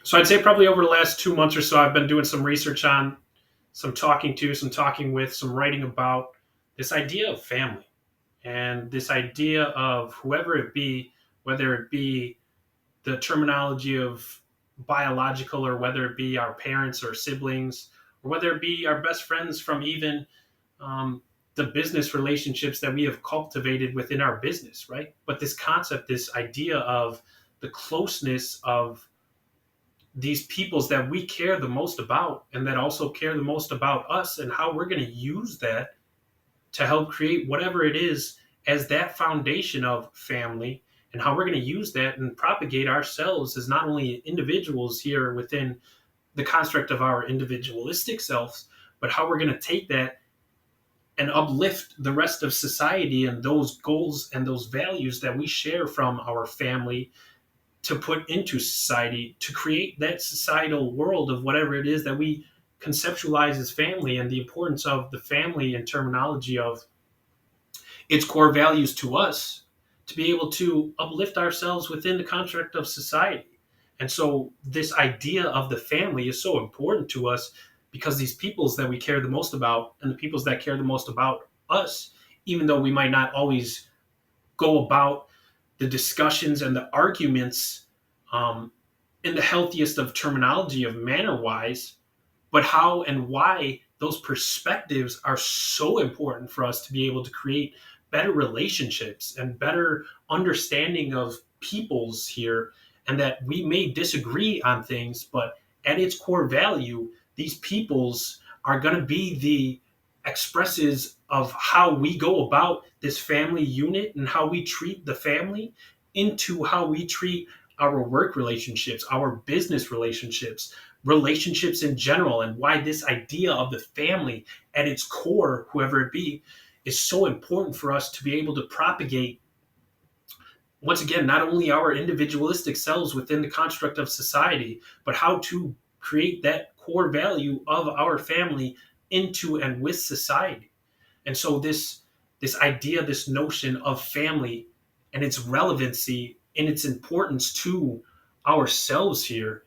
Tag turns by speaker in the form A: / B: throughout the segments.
A: So I'd say probably over the last 2 months or so, I've been doing some research on, some talking with, some writing about this idea of family and this idea of whoever it be, whether it be the terminology of biological or whether it be our parents or siblings or whether it be our best friends from even um, the business relationships that we have cultivated within our business, right? But this concept, this idea of the closeness of these peoples that we care the most about and that also care the most about us and how we're going to use that to help create whatever it is as that foundation of family, and how we're going to use that and propagate ourselves as not only individuals here within the construct of our individualistic selves, but how we're going to take that and uplift the rest of society and those goals and those values that we share from our family to put into society to create that societal world of whatever it is that we conceptualize as family, and the importance of the family and terminology of its core values to us to be able to uplift ourselves within the construct of society. And so this idea of the family is so important to us because these peoples that we care the most about and the peoples that care the most about us, even though we might not always go about the discussions and the arguments um, in the healthiest of terminology of manner wise, but how and why those perspectives are so important for us to be able to create better relationships and better understanding of peoples here, and that we may disagree on things, but at its core value, these peoples are going to be the expresses of how we go about this family unit and how we treat the family into how we treat our work relationships, our business relationships, relationships in general, and why this idea of the family at its core, whoever it be, is so important for us to be able to propagate, once again, not only our individualistic selves within the construct of society, but how to create that core value of our family into and with society. And so this idea, this notion of family and its relevancy and its importance to ourselves here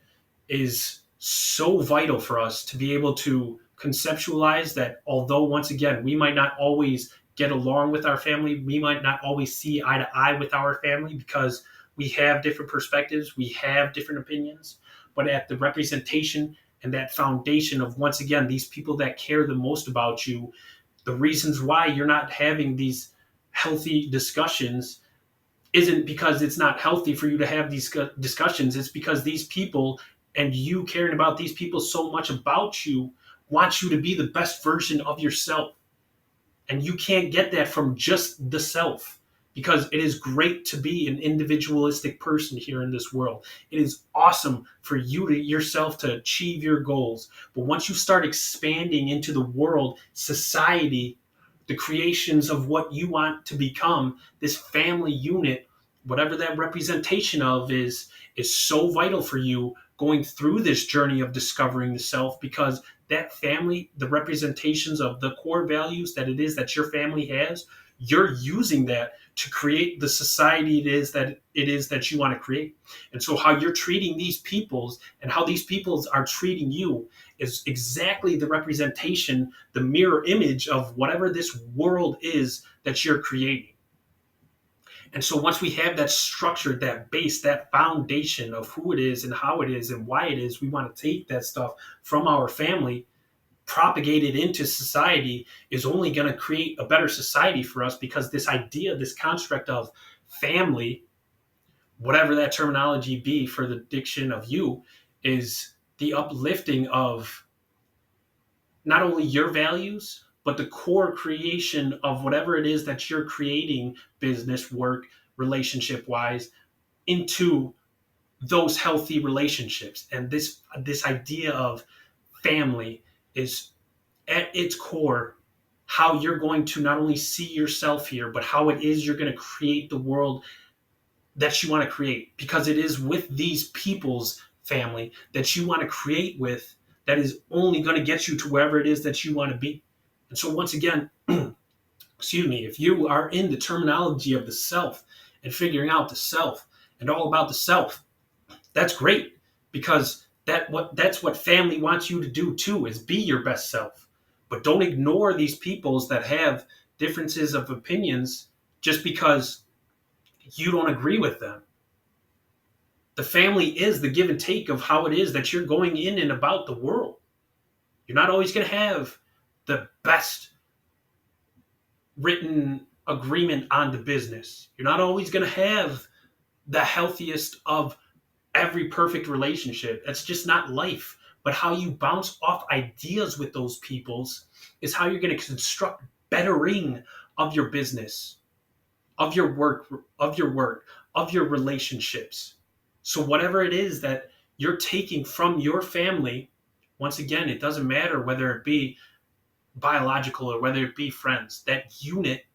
A: is so vital for us to be able to conceptualize that, although once again we might not always get along with our family, we might not always see eye to eye with our family because we have different perspectives, we have different opinions, but at the representation and that foundation of, once again, these people that care the most about you, the reasons why you're not having these healthy discussions isn't because it's not healthy for you to have these discussions. It's because these people and you caring about these people so much about you want you to be the best version of yourself. And you can't get that from just the self, because it is great to be an individualistic person here in this world. It is awesome for you to yourself to achieve your goals. But once you start expanding into the world, society, the creations of what you want to become, this family unit, whatever that representation of is so vital for you going through this journey of discovering the self, because that family, the representations of the core values that it is that your family has, you're using that to create the society it is that you want to create. And so how you're treating these peoples and how these peoples are treating you is exactly the representation, the mirror image of whatever this world is that you're creating. And so once we have that structure, that base, that foundation of who it is and how it is and why it is, we want to take that stuff from our family, propagate it into society, is only going to create a better society for us, because this idea, this construct of family, whatever that terminology be for the diction of you, is the uplifting of not only your values, but the core creation of whatever it is that you're creating, business, work, relationship wise, into those healthy relationships. And this idea of family is at its core how you're going to not only see yourself here, but how it is you're going to create the world that you want to create, because it is with these people's family that you want to create with that is only going to get you to wherever it is that you want to be. And so once again, excuse me, if you are in the terminology of the self and figuring out the self and all about the self, that's great, because That's what family wants you to do too, is be your best self. But don't ignore these peoples that have differences of opinions just because you don't agree with them. The family is the give and take of how it is that you're going in and about the world. You're not always going to have the best written agreement on the business. You're not always going to have the healthiest of every perfect relationship. That's just not life. But how you bounce off ideas with those peoples is how you're going to construct bettering of your business, of your work, of your relationships. So whatever it is that you're taking from your family, once again, it doesn't matter whether it be biological or whether it be friends, that unit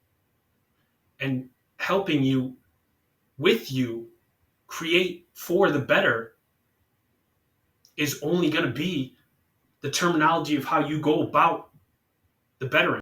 A: and helping you with you create for the better is only going to be the terminology of how you go about the bettering.